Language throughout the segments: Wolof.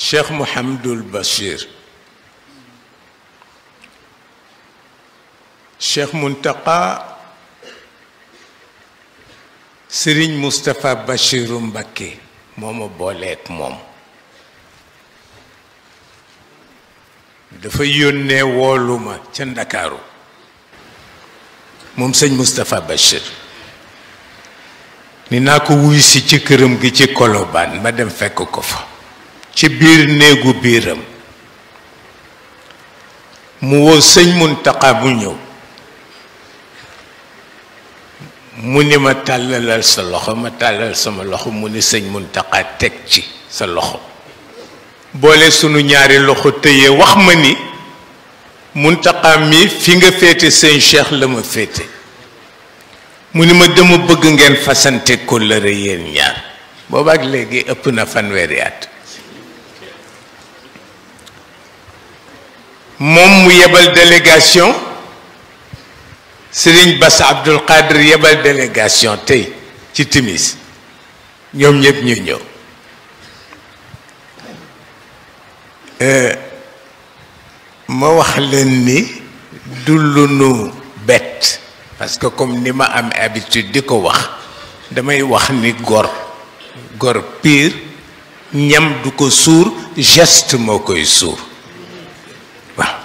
Cheikh Mouhamadul Bachir, Cheikh Mountakha Serigne Moustapha Bachiru Mbacke moo ma booleek moom. dafa yónnee woolu ma ca Ndakaaru moom sëñ Moustapha Bachir ni naa ko wuy si ci këram gi ci Colobane ma dem fekk ko fa ci biir néegu biiram mu woo sëñ Mountakha bu ñëw mu ni ma tàllalal sa loxo ma tàllal sama loxo mu ni sëñ Mountakha teg ci sa loxo boole sunu ñaari loxo tëye wax ma ni Mountakha mi fi nga féete sëñ Cheikh la ma féete mu ni ma dama bëgg ngeen fasante kóllëre yéen ñaar boobaak léegi ëpp na fanweeri at moom mu yebal délégation Serigne Bass Abdul Qadir yebal délégation tey ci timis ñoom ñëpp ñu ñëw ma wax leen ni du lu nu bett parce que comme ni ma am habitude di ko wax damay wax ni gor pire ñam du ko suur geste moo koy suur waaw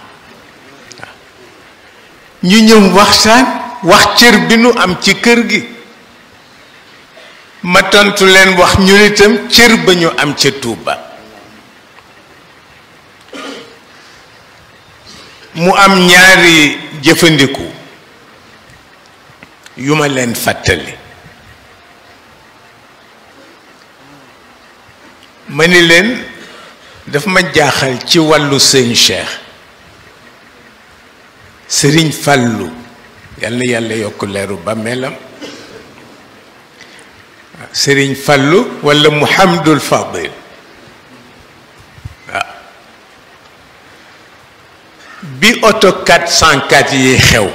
ñu ñëw waxtaan wax cër bi nu am ci kër gi ma tontu leen wax ñu itam cër ba ñu am ca Touba mu am ñaari jëfandiku yu ma leen fàttali ma ni leen daf ma jaaxal ci wàllu sëñ Cheikh Serigne Fallou yal na yàlla yokk leeru ba melam Serigne Fallou walla Mouhamadul Fadil waaw bi oto 404 yi xew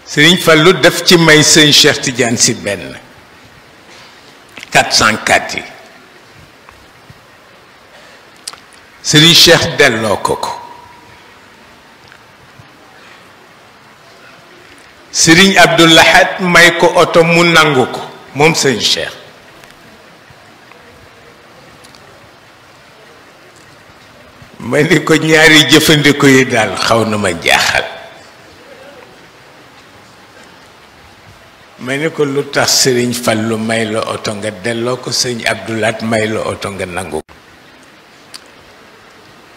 Serigne Fallou daf ci may sëñ Cheikh Tidiane si benn 404 yi Serigne Cheikh delloo ko Serigne Abdou Lahad may ko oto mu nangu ko moom sëñ Cheikh ma ni ko ñaari jëfandikoo yi daal xaw na ma jaaxal ma ni ko lu tax Serigne Fallou may la oto nga delloo ko sëñ Abdou Lahad may la oto nga nangu ko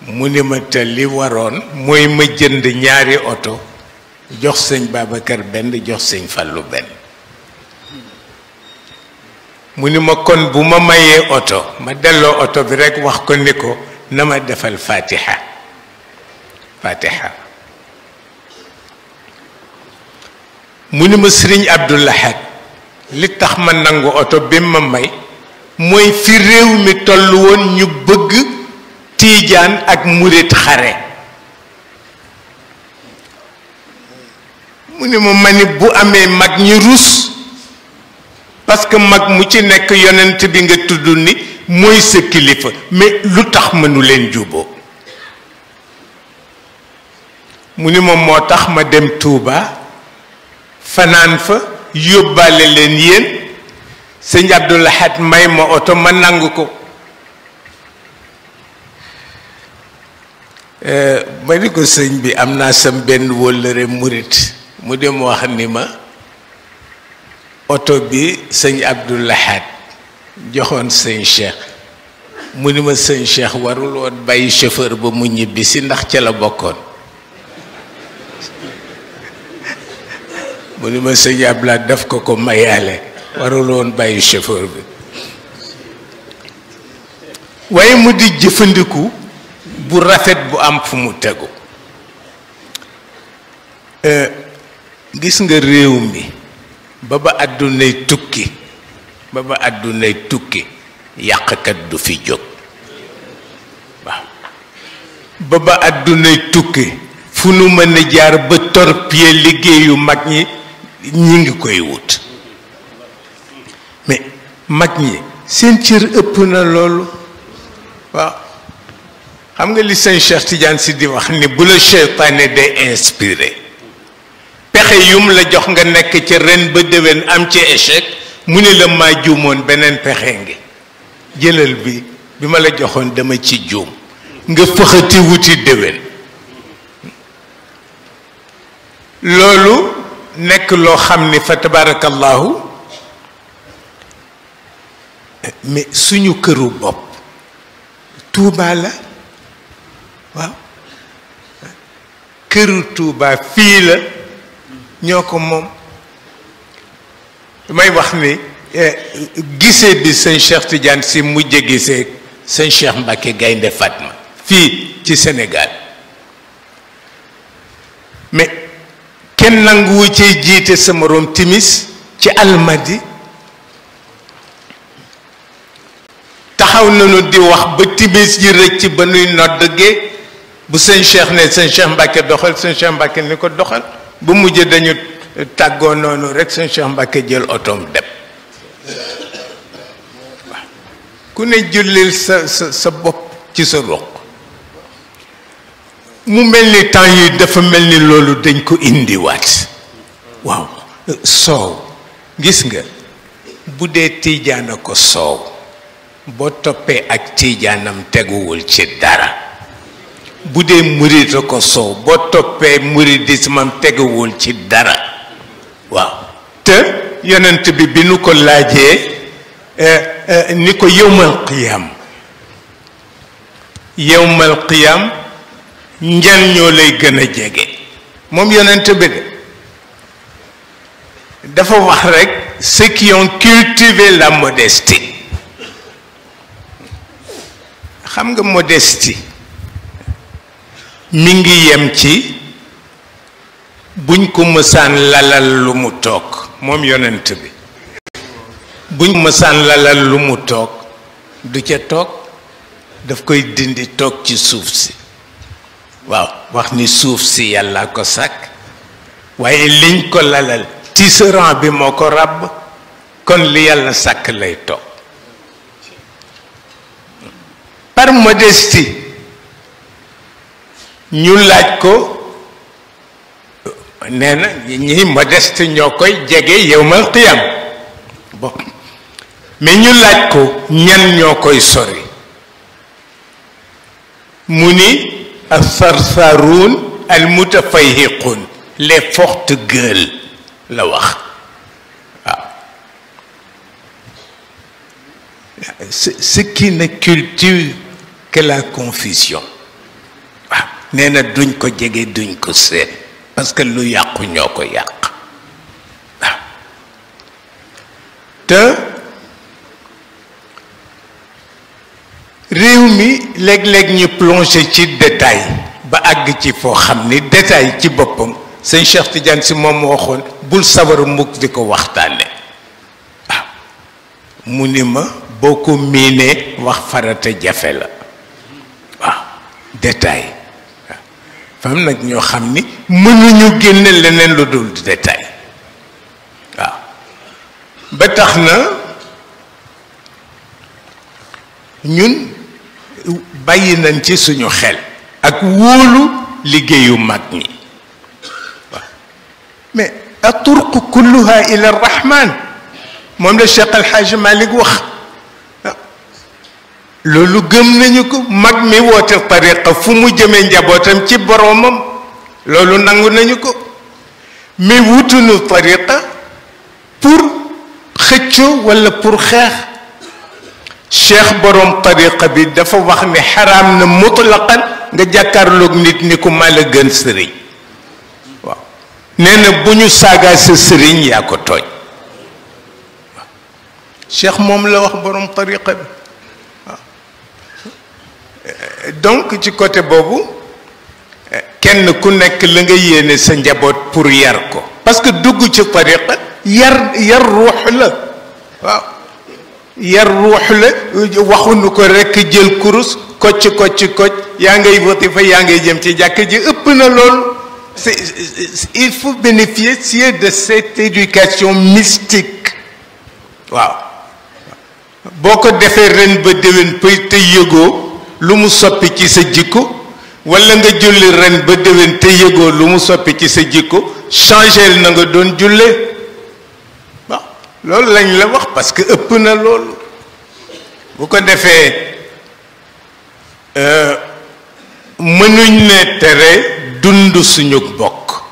mu ni ma te li waroon mooy ma jënd ñaari oto jox sëñ Babacar benn jox sëñ Fallou benn mu ni ma kon bu ma mayee oto ma delloo oto bi rekk wax ko ni ko na ma defal fatiha mu ni ma Serigne Abdou Lahad li tax ma nangu oto bi ma may mooy fi réew mi tollu woon ñu bëgg tiijaan ak murit xare mu ni ma ni bu amee mag ñi rus parce que mag mu ci nekk yonent bi nga tudd ni mooy sa kilifa mais lu tax mënu leen juboo mu ni ma moo tax ma dem Touba fanaan fa yóbbaale leen yéen sëñ Abdou Lahad may ma oto ma nangu ko ma ni ko sëñ bi am naa sam benn wóllëre murit mu dem wax ni ma oto bi sëñ Abdou Lahad joxoon sëñ Cheikh mu ni ma sëñ Cheikh warul woon bàyyi chauffeur ba mu ñibbi si ndax ca la bokkoon mu ni ma sëñ Abdou Lahad daf ko mayaale warul woon bàyyi chauffeur bi waaye mu di jëfandiku bu rafet bu am fu mu tegu gis nga réew mi ba àddunay tukki yàqkat du fi jóg waaw ba àddunay tukki fu nu mën a jaar ba torpiller liggéeyu mag ñi ngi koy wut mais mag ñi seen cër ëpp na loolu waaw xam nga li sëñ Cheikh Tidiane si di wax ni bu la seytaane day inspiré pexe yum la jox nga nekk ci ren ba déwén am ci échec mu ne la maa juumoon beneen pexe ngi jëlal bi ma la joxoon dama ci juum nga fëxati wuti déwén loolu nekk loo xam ni fa tabarakallahu mais suñu këru bopp Touba la waaw këru Touba fii la ñoo ko moom may wax ni gisee bi sëñ Cheikh Tidiane si mujj gisee sëñ Cheikh Mbacke Gaynde Fatma fii ci Sénégal mais kenn nanguwu ci jiite sa moroom timis ci almadi taxaw nañu di wax ba timis ji rëcc ba nuy noddgee bu sëñ Cheikh ne sëñ Cheikh Mbacke doxal sëñ Cheikh Mbacke ni ko doxal bu mujj dañu tàggoo noonu rek sëñ Cheikh Mbacke jël otoom dem waaw ku ne jullil sa bopp ci sa roq mu mel ni temps yi dafa mel ni loolu dañ ko indiwaat waaw soow gis nga bu dee tiijaana ko soow boo toppee ak tiijaanam teguwul ci dara bu dee murita ko soow boo toppee muridismam teguwul ci dara waaw te yonent bi nu ko laajee ni ko yowmal qiyam ñan ñoo lay gën a jege moom yonent bi de dafa wax rek ceux qui ont cultivé la modestie xam nga modestie mi ngi yem ci buñ ko mësaan lalal lu mu toog moom yonent bi buñ mësaan lalal lu mu toog du ca toog daf koy dindi toog ci suuf si waaw wax ni suuf si yàlla ko sàkk waaye liñ ko lalal tisserand bi moo ko ràbb kon li yàlla sàkk lay toog par modestie ñu laaj ko nee na ñi modeste ñoo koy jege yawmal qiyam bon mais ñu laaj ko ñan ñoo koy sori mu ni al-sarsarun al-mutafayhiqun les fortes gueules la wax waaw ce qui ne cultive que la confusion waaw nee na duñ ko jege duñ ko seet parce que lu yàqu ñoo ko yàq waaw te réew mi léeg-léeg ñu plongé ci détail ba àgg ci foo xam ni détail ci boppam sëñ Cheikh Tidiane si moom waxoon bul sawar mukk di ko waxtaane waaw mu ni ma boo ko miinee wax farata jafe la waaw détail waaw fam nag ñoo xam ni mënuñu génne leneen lu dul détail waaw ba tax na ñun bàyyi nañ ci suñu xel ak wóolu liggéeyu mag ñi waaw mais aturq kulluha ila arrahman moom la Cheikh Alhaji Malick wax loolu gëm nañu ko mag mi woote tariqa fu mu jëmee njabootam ci boroomam loolu nangu nañu ko mais wutunu tariqa pour xëccoo walla pour xeex cheikh borom tariqa bi dafa wax ne xaraam na mutlaqan nga jàkkaarloog nit ni ko maa la gën sëriñ waaw nee na bu ñu saagaa sa sëriñ yaa ko tooñ waaw cheikh moom la wax borom tariqa bi waaw donc ci côté boobu kenn ku nekk la nga yéene sa njaboot pour yar ko parce que dugg ci tariqa yar ruux la waaw yar ruux la waxuñu ko rekk jël kurus kocc yaa ngay watifa yaa ngay jëm ci jàkk ji ëpp na loolu il faut bénéficier de cette éducation mystique waaw boo ko defee ren ba déwén pëy te yëgoo lu mu soppi ci sa jikko walla nga julli ren ba déwén te yëgoo lu mu soppi ci sa jikko changel na nga doon jullee waaw loolu lañ la wax parce que ëpp na loolu bu ko defee mënuñ ne tere dund suñu bokk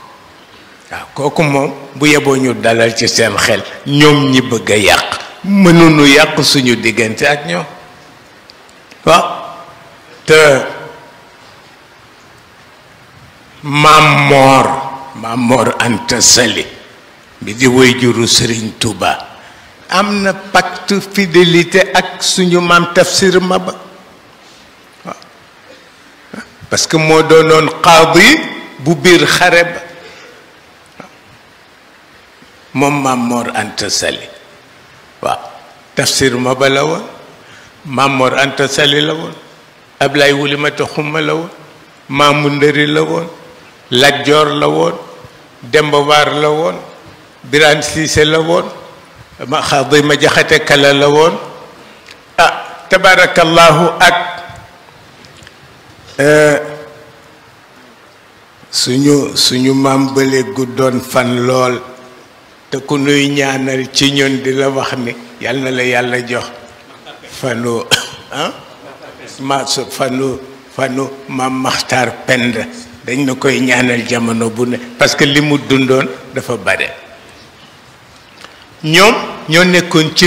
waaw kooku moom bu yeboo ñu dalal ci seen xel ñoom ñi bëgg a yàq mënuñu yàq suñu diggante ak ñoom waaw te Maam Moor Anta Sali bi di woy juru Serigne Touba am na pacte fidélité ak suñu maam Tafsir Maba waaw parce que moo doonoon qaadi bu biir xare ba moom Maam Moor Anta Sali waaw Tafsir Maba la woon Maam Moor Anta Sali la woon Ablaye Wulimata Xuma la woon Maamu Ndëri la woon Lat Joor la woon Demba Waar la woon Biraan Siise la woon ma Xaadi ma Jaxate Kala la woon ah tabarakallahu ak suñu maam bële guddoon fan lool te ku nuy ñaanal ci ñun di la wax ni yal na la yàlla jox fanu fanu maam Maxtaar Penda dañ na koy ñaanal jamono bu ne parce que li mu dundoon dafa bare ñoom ñoo nekkoon ci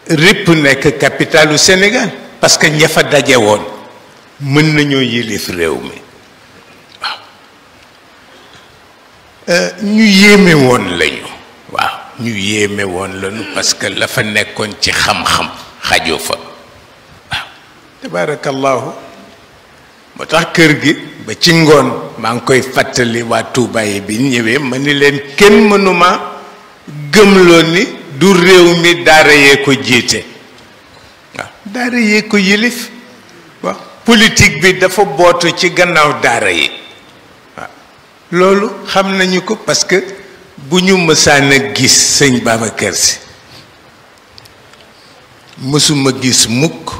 RIP nekk capitalu Sénégal parce que ña fa daje woon mën nañoo yilif réew mi waaw ñu yéeme woon lañu waaw ñu yéeme woon lañu parce que la fa nekkoon ci xam-xam xajoo fa waaw tabarakallahu moo tax kër gi ba ci ngoon maa ngi koy fàttali waa Touba yi bi ñëwee ma ni leen kenn mënuma gëmloo ni du réew mi daara yee ko jiite waaw daara yee ko yilif waaw politique bi dafa bootu ci gannaaw daara yi waaw loolu xam nañu ko parce que bu ñu mësaan a gis sëñ Babacar Si mësuma gis mukk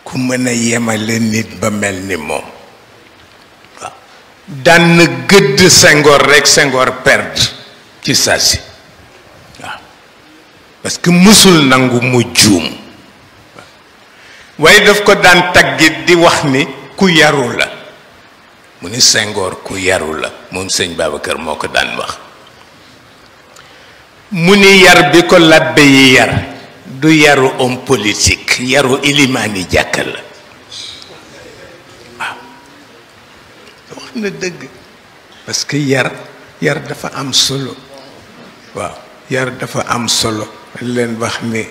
ku mën a yemale nit ba mel ni moom waaw daan na gëdd Senghor rek Senghor perdre ci saa si waaw parce que mësul nangu mu juum waaye daf ko daan taggit di wax ni ku yaru la mu ni Senghor ku yaru la moom sëñ Babacar moo ko daan wax mu ni yar bi ko labbe yi yar du yaru homme politique yaru ilimaani jàkka la waaw wax na dëgg parce que yar dafa am solo waaw yar dafa am solo leen wax ni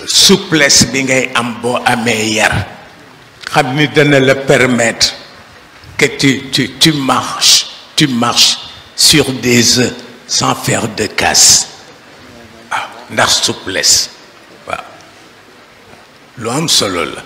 souplesse bi ngay am boo amee yar xam ni dana la permettre que tu marches sur des œufs sans faire de casse waaw ndax souplesse waaw lu am solo la